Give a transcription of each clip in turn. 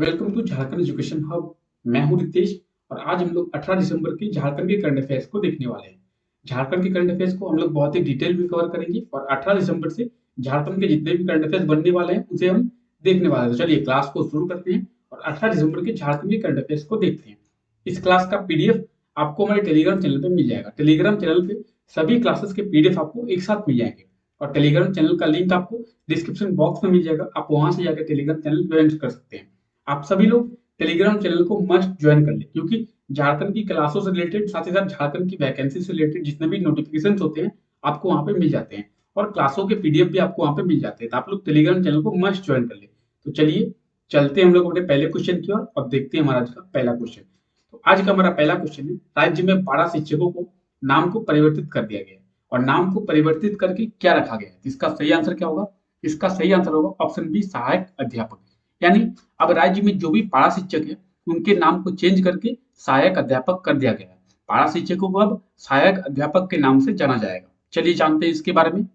Welcome to Jharkhand education hub. मैं हूं रितेश और आज हम लोग 18 दिसंबर के झारखंड के करंट अफेयर्स को देखने वाले हैं। झारखंड के करंट अफेयर्स को हम लोग बहुत ही डिटेल में कवर करेंगे और 18 दिसंबर से झारखंड के जितने भी करंट अफेयर्स बनने वाले हैं उसे हम देखने वाले हैं। तो चलिए क्लास को शुरू करते हैं और 18 दिसंबर के झारखंड के करंट अफेयर्स को देखते हैं। इस क्लास का पीडीएफ आपको हमारे टेलीग्राम चैनल पर मिल जाएगा। टेलीग्राम चैनल पे सभी क्लासेस के पीडीएफ आपको एक साथ मिल जाएंगे और टेलीग्राम चैनल का लिंक आपको डिस्क्रिप्शन बॉक्स में मिल जाएगा। आप वहां से जाकर टेलीग्राम चैनल ज्वाइन कर सकते हैं। आप सभी लोग टेलीग्राम चैनल को मस्ट ज्वाइन कर ले, क्योंकि झारखंड की क्लासों से रिलेटेड साथ ही साथ झारखंड की वैकेंसी से रिलेटेड जितने भी नोटिफिकेशन होते हैं आपको वहां पे मिल जाते हैं और क्लासों के पीडीएफ भी आपको वहां पे मिल जाते हैं। तो आप लोग टेलीग्राम चैनल को मस्ट ज्वाइन कर ले। तो चलिए चलते हैं हम लोग अपने पहले क्वेश्चन की ओर और देखते हैं हमारा आज का पहला क्वेश्चन। तो आज का हमारा पहला क्वेश्चन है, राज्य में 12 शिक्षकों को नाम को परिवर्तित कर दिया गया है और नाम को परिवर्तित करके क्या रखा गया है। इसका सही आंसर क्या होगा? इसका सही आंसर होगा ऑप्शन बी, सहायक अध्यापक। यानी अब राज्य में जो भी पारा शिक्षक है उनके नाम को चेंज करके सहायक अध्यापक कर दिया गया है। पारा शिक्षकों को अब सहायक अध्यापक के नाम से जाना जाएगा। चलिए जानते हैं इसके बारे में।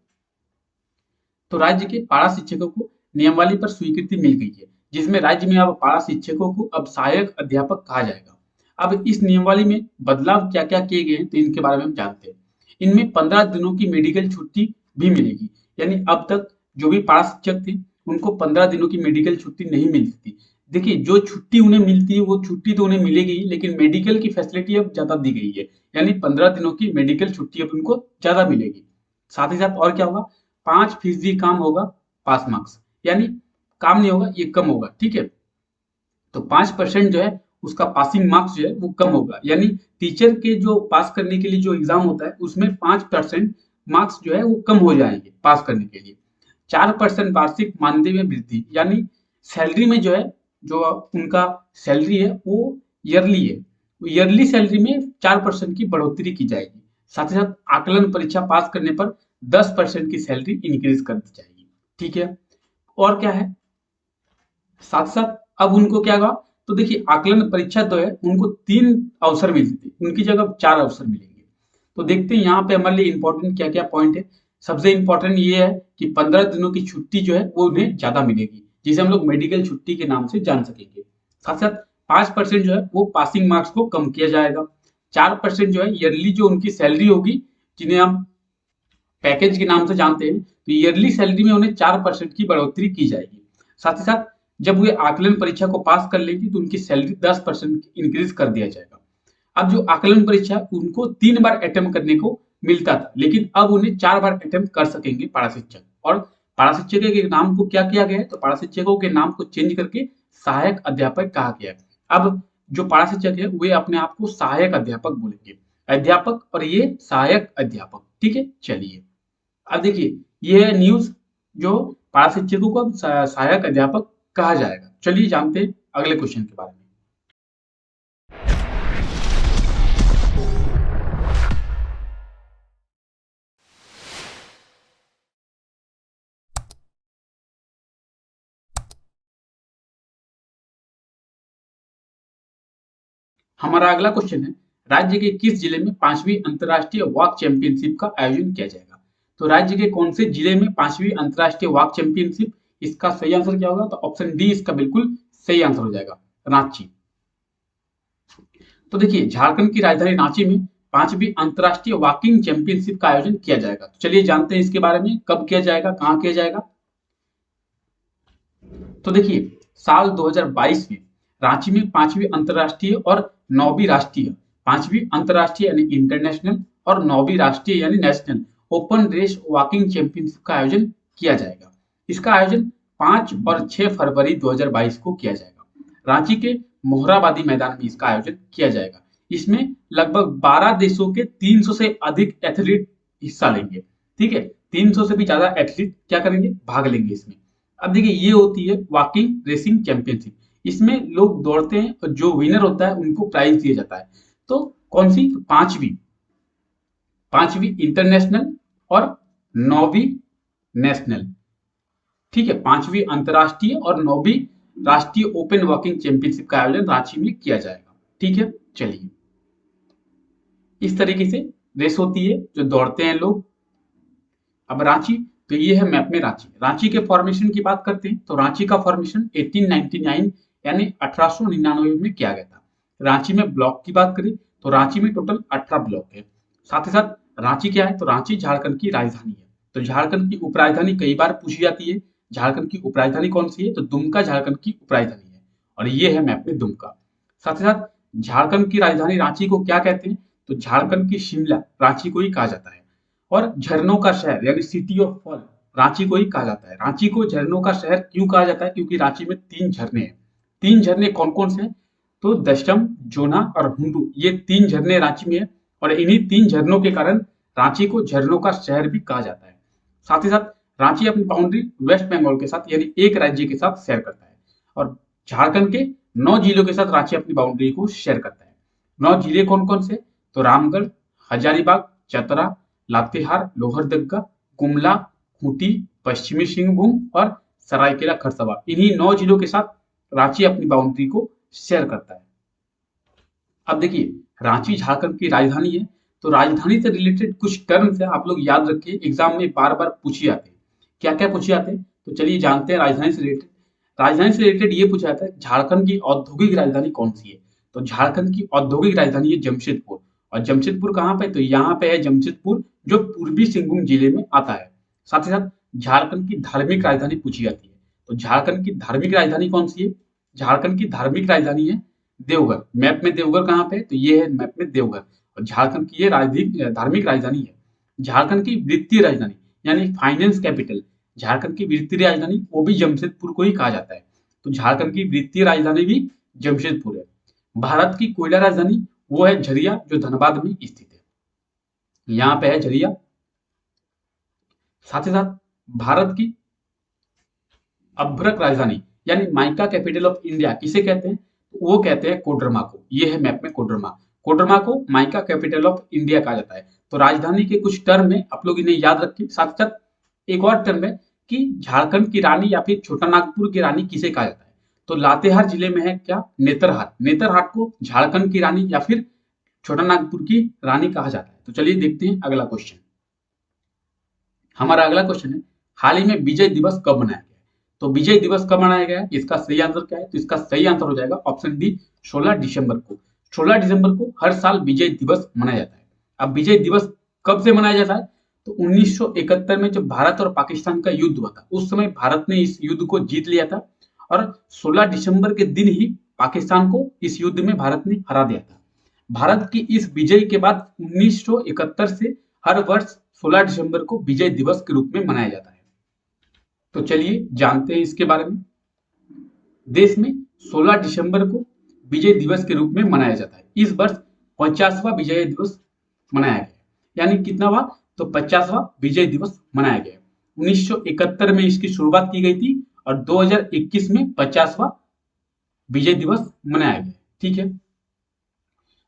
तो राज्य के पारा शिक्षकों को नियमावली पर स्वीकृति मिल गई है, जिसमें राज्य में अब पारा शिक्षकों को अब सहायक अध्यापक कहा जाएगा। अब इस नियमावली में बदलाव क्या क्या किए गए हैं तो इनके बारे में हम जानते हैं। इनमें 15 दिनों की मेडिकल छुट्टी भी मिलेगी। यानी अब तक जो भी पारा शिक्षक थे उनको 15 दिनों की मेडिकल छुट्टी नहीं मिलती थी। देखिए, जो छुट्टी उन्हें मिलती है वो छुट्टी तो उन्हें मिलेगी, लेकिन मेडिकल की फैसिलिटी अब ज्यादा दी गई है। यानी 15 दिनों की मेडिकल छुट्टी अब उनको ज्यादा मिलेगी। साथ ही साथ और क्या होगा, 5% काम होगा पास मार्क्स, यानी काम नहीं होगा, ये कम होगा। ठीक है, तो 5% जो है उसका पासिंग मार्क्स जो है वो कम होगा। यानी टीचर के जो पास करने के लिए जो एग्जाम होता है उसमें 5% मार्क्स जो है वो कम हो जाएंगे पास करने के लिए। 4% वार्षिक मानदेय में वृद्धि, यानी सैलरी में जो है, जो उनका सैलरी है वो ईयरली है, ईयरली सैलरी में 4% की बढ़ोतरी की जाएगी। साथ ही साथ आकलन परीक्षा पास करने पर 10% की सैलरी इंक्रीज कर दी जाएगी। ठीक है, और क्या है, साथ साथ अब उनको क्या होगा, तो देखिए आकलन परीक्षा तो है उनको 3 अवसर मिलते थे, उनकी जगह 4 अवसर मिलेंगे। तो देखते हैं यहाँ पे हमारे लिए इंपॉर्टेंट क्या क्या पॉइंट है। सबसे इंपॉर्टेंट ये है कि 15 दिनों की छुट्टी जो है वो उन्हें ज्यादा मिलेगी, जिसे हम लोग मेडिकल छुट्टी के नाम से जान सकेंगे। साथ साथ 5% जो है वो पासिंग मार्क्स को कम किया जाएगा। 4% जो है ईयरली जो उनकी सैलरी होगी, जिन्हें हम पैकेज के नाम से जानते हैं, तो ईयरली सैलरी में उन्हें 4% की बढ़ोतरी की जाएगी। साथ ही साथ जब वे आकलन परीक्षा को पास कर लेंगे तो उनकी सैलरी 10% इंक्रीज कर दिया जाएगा। अब जो आकलन परीक्षा उनको 3 बार अटेम्प्ट करने को मिलता था, लेकिन अब उन्हें 4 बार अटेम्प्ट कर सकेंगे पारा शिक्षक। और पारा शिक्षक के नाम को क्या किया गया है, तो पारा शिक्षकों के नाम को चेंज करके सहायक अध्यापक कहा गया है। अब जो पारा शिक्षक है वे अपने आप को सहायक अध्यापक बोलेंगे, अध्यापक और ये सहायक अध्यापक। ठीक है, चलिए अब देखिए ये है न्यूज, जो पारा शिक्षकों को अब सहायक अध्यापक कहा जाएगा। चलिए जानते हैं अगले क्वेश्चन के बारे में। हमारा अगला क्वेश्चन है, राज्य के किस जिले में 5वीं अंतरराष्ट्रीय वॉक चैंपियनशिप का आयोजन किया जाएगा। तो राज्य के कौन से जिले में 5वीं अंतरराष्ट्रीय वॉक चैंपियनशिप, इसका सही आंसर क्या होगा, तो ऑप्शन डी इसका बिल्कुल सही आंसर हो जाएगा, रांची। तो देखिए झारखंड की राजधानी रांची में 5वीं अंतरराष्ट्रीय वॉकिंग चैंपियनशिप का आयोजन किया जाएगा। तो चलिए जानते हैं इसके बारे में, कब किया जाएगा, कहाँ किया जाएगा। तो देखिए साल 2022 में रांची में 5वीं अंतरराष्ट्रीय और 9वीं राष्ट्रीय, 5वीं अंतरराष्ट्रीय यानी इंटरनेशनल और 9वीं राष्ट्रीय यानी national open race walking championship का आयोजन किया जाएगा। इसका आयोजन 5 और 6 फरवरी 2022 को किया जाएगा। रांची के मोहराबादी मैदान में इसका आयोजन किया जाएगा। इसमें लगभग 12 देशों के 300 से अधिक एथलीट हिस्सा लेंगे। ठीक है, 300 से भी ज्यादा एथलीट क्या करेंगे, भाग लेंगे इसमें। अब देखिए ये होती है वॉकिंग रेसिंग चैंपियनशिप, इसमें लोग दौड़ते हैं और जो विनर होता है उनको प्राइज दिया जाता है। तो कौन सी, तो पांचवी इंटरनेशनल और 9वीं नेशनल। ठीक है, 5वीं अंतरराष्ट्रीय और 9वीं राष्ट्रीय ओपन वॉकिंग चैंपियनशिप का आयोजन रांची में किया जाएगा। ठीक है, चलिए इस तरीके से रेस होती है जो दौड़ते हैं लोग। अब रांची, तो ये है मैप में रांची। रांची के फॉर्मेशन की बात करते हैं तो रांची का फॉर्मेशन 1899 यानी 1899 में किया गया था। रांची में ब्लॉक की बात करें तो रांची में टोटल 18 ब्लॉक है। साथ ही साथ रांची क्या है, तो रांची झारखंड की राजधानी है। तो झारखंड की उपराजधानी कई बार पूछी जाती है। झारखंड की उपराजधानी कौन सी है, तो दुमका झारखंड की उपराजधानी है और ये है मैप में दुमका। साथ ही साथ झारखंड की राजधानी रांची को क्या कहते हैं, तो झारखंड की शिमला रांची को ही कहा जाता है। और झरनों का शहर यानी सिटी ऑफ फॉल रांची को ही कहा जाता है। रांची को झरनों का शहर क्यों कहा जाता है, क्योंकि रांची में 3 झरने हैं। 3 झरने कौन कौन से हैं, तो दशम, जोना और हुंडू, ये 3 झरने रांची में है और इन्हीं 3 झरनों के कारण रांची को झरनों का शहर भी कहा जाता है। साथ ही साथ रांची अपनी बाउंड्री वेस्ट बंगाल के साथ यानी एक राज्य के साथ शेयर करता है और झारखंड के 9 जिलों के साथ रांची अपनी बाउंड्री को शेयर करता है। 9 जिले कौन कौन से, तो रामगढ़, हजारीबाग, चतरा, लातेहार, लोहरदगा, गुमला, खूंटी, पश्चिमी सिंहभूम और सरायकेला खरसावां, इन्हीं 9 जिलों के साथ रांची अपनी बाउंड्री को शेयर करता है। अब देखिए, रांची झारखंड की राजधानी है, तो राजधानी से रिलेटेड कुछ टर्म्स है, आप लोग याद रखिए, एग्जाम में बार बार पूछे जाते हैं। क्या क्या पूछे जाते हैं, तो चलिए जानते हैं। राजधानी से रिलेटेड ये पूछा जाता है, झारखंड की औद्योगिक राजधानी कौन सी है, तो झारखंड की औद्योगिक राजधानी है जमशेदपुर। और जमशेदपुर कहाँ पे, तो यहाँ पे है जमशेदपुर, जो पूर्वी सिंहभूम जिले में आता है। साथ ही साथ झारखंड की धार्मिक राजधानी पूछी जाती है, तो झारखंड की धार्मिक राजधानी कौन सी है, झारखंड की धार्मिक राजधानी है देवघर। मैप में देवघर कहाँ पे है, तो ये है मैप में देवघर और झारखंड की ये धार्मिक राजधानी है। झारखंड की वित्तीय राजधानी यानी फाइनेंस कैपिटल, झारखंड की वित्तीय राजधानी वो भी जमशेदपुर को ही कहा जाता है। तो झारखंड की वित्तीय राजधानी भी जमशेदपुर है। भारत की कोयला राजधानी वो है झरिया, जो धनबाद में स्थित है। यहाँ पे है झरिया। साथ ही साथ भारत की अभ्रक राजधानी यानी माइका कैपिटल ऑफ इंडिया किसे कहते हैं, वो कहते हैं कोडरमा को। ये है मैप में कोडरमा। कोडरमा को माइका कैपिटल ऑफ इंडिया कहा जाता है। तो राजधानी के कुछ टर्म है, आप लोग इन्हें याद रखिए। साथ साथ एक और टर्म है कि झारखंड की रानी या फिर छोटा नागपुर की रानी किसे कहा जाता है, तो लातेहार जिले में है क्या, नेतरहाट। नेतरहाट को झारखंड की रानी या फिर छोटा नागपुर की रानी कहा जाता है। तो चलिए देखते हैं अगला क्वेश्चन। हमारा अगला क्वेश्चन है, हाल ही में विजय दिवस कब मनाया गया, तो विजय दिवस कब मनाया गया है, इसका सही आंसर क्या है, तो इसका सही आंसर हो जाएगा ऑप्शन डी, 16 दिसंबर को। 16 दिसंबर को हर साल विजय दिवस मनाया जाता है। अब विजय दिवस कब से मनाया जाता है, तो 1971 में जब भारत और पाकिस्तान का युद्ध हुआ था, उस समय भारत ने इस युद्ध को जीत लिया था और 16 दिसंबर के दिन ही पाकिस्तान को इस युद्ध में भारत ने हरा दिया था। भारत की इस विजय के बाद 1971 से हर वर्ष 16 दिसंबर को विजय दिवस के रूप में मनाया जाता है। तो चलिए जानते हैं इसके बारे में। देश में 16 दिसंबर को विजय दिवस के रूप में मनाया जाता है। इस वर्ष 50वां विजय दिवस मनाया गया, यानी कितना हुआ, तो 50वां विजय दिवस मनाया गया। 1971 में इसकी शुरुआत की गई थी और 2021 में 50वां विजय दिवस मनाया गया। ठीक है,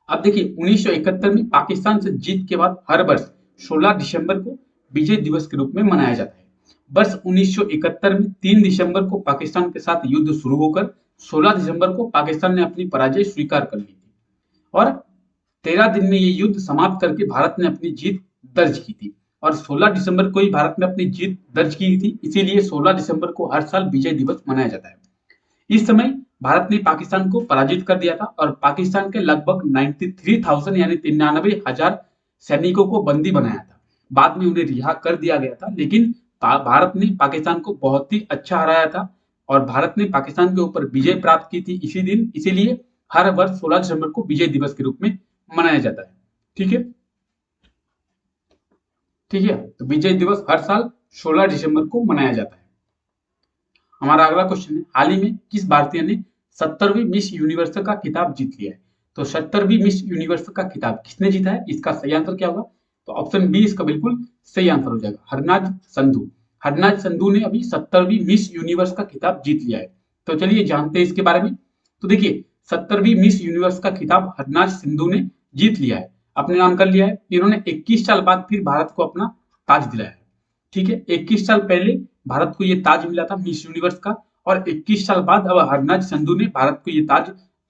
अब देखिए 1971 में पाकिस्तान से जीत के बाद हर वर्ष 16 दिसंबर को विजय दिवस के रूप में मनाया जाता है। वर्ष 1971 में 3 दिसंबर को पाकिस्तान के साथ युद्ध शुरू होकर 16 दिसंबर को पाकिस्तान ने अपनी पराजय स्वीकार कर ली थी और 13 दिन में ये युद्ध समाप्त करके भारत ने अपनी जीत दर्ज की थी और 16 दिसंबर को ही भारत ने अपनी जीत दर्ज की थी, इसीलिए 16 दिसंबर को हर साल विजय दिवस मनाया जाता है। इस समय भारत ने पाकिस्तान को पराजित कर दिया था और पाकिस्तान के लगभग 93,000 यानी 93,000 सैनिकों को बंदी बनाया था। बाद में उन्हें रिहा कर दिया गया था, लेकिन भारत ने पाकिस्तान को बहुत ही अच्छा हराया था और भारत ने पाकिस्तान के ऊपर विजय प्राप्त की थी इसी दिन, इसीलिए हर वर्ष 16 दिसंबर को विजय दिवस के रूप में मनाया जाता है। ठीक है, तो विजय दिवस हर साल 16 दिसंबर को मनाया जाता है। हमारा अगला क्वेश्चन है, हाल ही में किस भारतीय ने 70वीं मिस यूनिवर्स का खिताब जीत लिया है, तो 70वीं मिस यूनिवर्स का खिताब किसने जीता है, इसका सही आंसर क्या होगा, तो ऑप्शन बी इसका बिल्कुल सही आंसर हो जाएगा, हरनाज संधू। हरनाज संधू ने अभी 70वीं मिस यूनिवर्स का खिताब जीत लिया है। तो चलिए जानते हैं इसके बारे में। तो देखिए 70वीं मिस यूनिवर्स का खिताब हरनाज सिंधु ने जीत लिया है, अपने नाम कर लिया है। इन्होंने 21 साल बाद फिर भारत को अपना ताज दिलाया है। ठीक है, 21 साल पहले भारत को ये ताज मिला था मिस यूनिवर्स का और 21 साल बाद अब हरनाज संधू ने भारत को ये ताज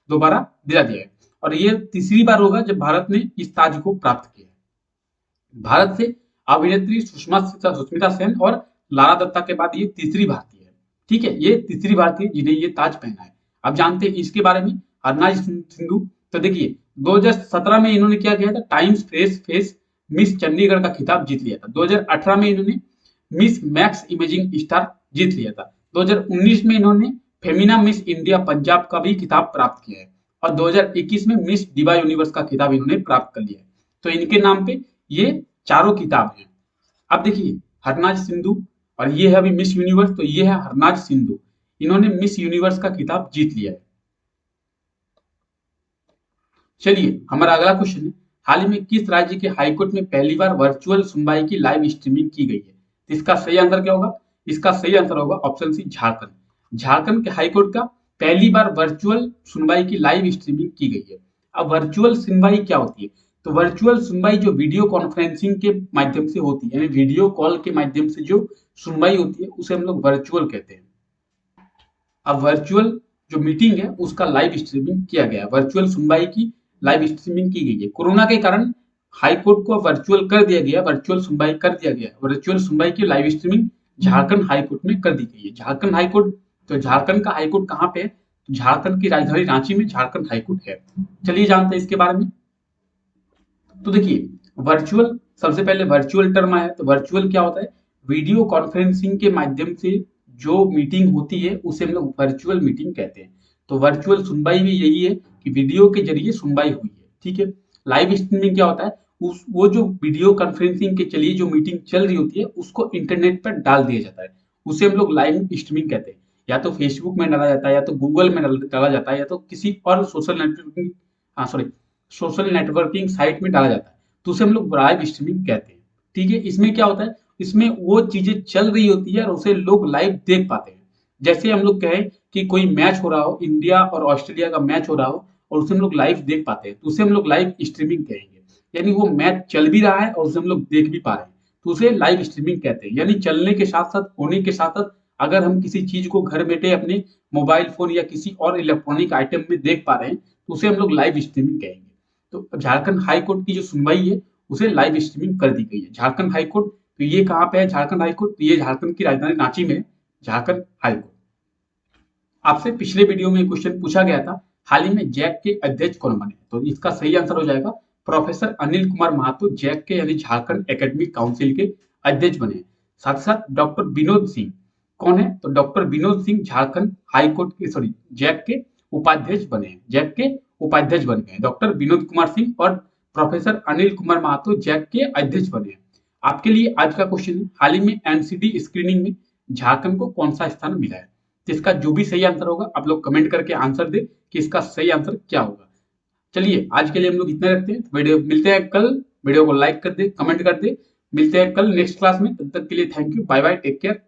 दोबारा दिला दिया है और ये तीसरी बार होगा जब भारत ने इस ताज को प्राप्त किया है। भारत से अभिनेत्री सुष्मिता सेन और लारा दत्ता के बाद ये तीसरी भारतीय है। ठीक है, ये तीसरी भारतीय जिन्हें ये ताज पहना है। आप जानते हैं इसके बारे में, हरनाज सिंधु। तो देखिए 2017 में इन्होंने क्या किया था, times fresh face miss Chandigarh का खिताब जीत लिया था। 2018 में इन्होंने मिस मैक्स इमेजिंग स्टार जीत लिया था। 2019 में इन्होंने फेमिना मिस इंडिया पंजाब का भी खिताब प्राप्त किया है और 2021 में मिस डिवा यूनिवर्स का खिताब इन्होंने प्राप्त कर लिया है। तो इनके नाम पे ये चारों खिताब हैं। अब देखिए हरनाज सिंधु, और ये है अभी मिस यूनिवर्स, तो ये है हरनाज सिंधु, इन्होंने मिस यूनिवर्स का खिताब जीत लिया है। चलिए हमारा अगला क्वेश्चन है, हाल ही में किस राज्य के हाईकोर्ट में पहली बार वर्चुअल सुनवाई की लाइव स्ट्रीमिंग की गई है? तो इसका सही आंसर क्या होगा? इसका सही आंसर होगा ऑप्शन सी, झारखंड। झारखंड के हाईकोर्ट का पहली बार वर्चुअल सुनवाई की लाइव स्ट्रीमिंग की गई है। अब वर्चुअल सुनवाई क्या होती है? तो वर्चुअल सुनवाई जो वीडियो कॉन्फ्रेंसिंग के माध्यम से होती है, यानी वीडियो कॉल के माध्यम से जो सुनवाई होती है उसे हम लोग वर्चुअल कहते हैं। अब वर्चुअल जो मीटिंग है उसका लाइव स्ट्रीमिंग किया गया है, वर्चुअल सुनवाई की लाइव स्ट्रीमिंग की गई है। कोरोना के कारण हाई कोर्ट को वर्चुअल कर दिया गया, वर्चुअल सुनवाई कर दिया गया। वर्चुअल सुनवाई की live streaming Jharkhand high court में कर दी गई है। झारखंड हाई कोर्ट, तो झारखंड का हाई कोर्ट कहाँ पे है? तो झारखंड की राजधानी रांची में झारखंड हाई कोर्ट है। चलिए जानते हैं इसके बारे में। तो देखिए वर्चुअल, सबसे पहले वर्चुअल टर्म आया, तो वर्चुअल क्या होता है? वीडियो कॉन्फ्रेंसिंग के माध्यम से जो मीटिंग होती है उसे हम लोग वर्चुअल मीटिंग कहते हैं। तो वर्चुअल सुनवाई भी यही है कि वीडियो के जरिए सुनवाई हुई है, ठीक है। लाइव स्ट्रीमिंग क्या होता है? उस वो जो वीडियो कॉन्फ्रेंसिंग के चलिए जो मीटिंग चल रही होती है उसको इंटरनेट पर डाल दिया जाता है, उसे हम लोग लाइव स्ट्रीमिंग कहते हैं। या तो फेसबुक में डाला जाता है, या तो गूगल में डाला जाता है, या तो किसी और सोशल नेटवर्किंग, हाँ सॉरी, सोशल नेटवर्किंग साइट में डाला जाता है, तो उसे हम लोग लाइव स्ट्रीमिंग कहते हैं, ठीक है। इसमें क्या होता है? इसमें वो चीजें चल रही होती है और उसे लोग लाइव देख पाते हैं। जैसे हम लोग कहें कि कोई मैच हो रहा हो, इंडिया और ऑस्ट्रेलिया का मैच हो रहा हो और उसे हम लोग लाइव देख पाते हैं, तो उसे हम लोग लाइव स्ट्रीमिंग कहेंगे। यानी वो मैच चल भी रहा है और उसे हम लोग देख भी पा रहे हैं, तो उसे लाइव स्ट्रीमिंग कहते हैं। यानी चलने के साथ साथ, होने के साथ साथ अगर हम किसी चीज को घर बैठे अपने मोबाइल फोन या किसी और इलेक्ट्रॉनिक आइटम में देख पा रहे हैं, तो उसे हम लोग लाइव स्ट्रीमिंग कहेंगे। तो झारखंड हाई कोर्ट की जो सुनवाई है उसे लाइव स्ट्रीमिंग कर दी गई है। झारखंड हाई कोर्ट, तो ये कहाँ पे है झारखंड हाई कोर्ट? तो ये झारखंड की राजधानी रांची में है, झारखंड हाई कोर्ट। आपसे पिछले वीडियो में क्वेश्चन पूछा गया था, हाल ही में जैक के अध्यक्ष कौन बने? तो इसका सही आंसर हो जाएगा प्रोफेसर अनिल कुमार महतो, जैक के यानी झारखंड एकेडमिक काउंसिल के अध्यक्ष बने। साथ साथ डॉक्टर विनोद सिंह कौन है? तो doctor Vinod Singh Jharkhand high court के, सॉरी, जैक के उपाध्यक्ष बने हैं। जैक के उपाध्यक्ष बन गए डॉक्टर विनोद कुमार सिंह, और प्रोफेसर अनिल कुमार महतो जैक के अध्यक्ष बने हैं। आपके लिए आज का क्वेश्चन है, हाल ही में एनसीडी स्क्रीनिंग में झारखंड को कौन सा स्थान मिला है? तो इसका जो भी सही आंसर होगा आप लोग कमेंट करके आंसर दे कि इसका सही आंसर क्या होगा। चलिए आज के लिए हम लोग इतना रखते हैं, वीडियो मिलते हैं कल। वीडियो को लाइक कर दे, कमेंट कर दे, मिलते हैं कल नेक्स्ट क्लास में। तब तक के लिए thank you, bye bye, take care.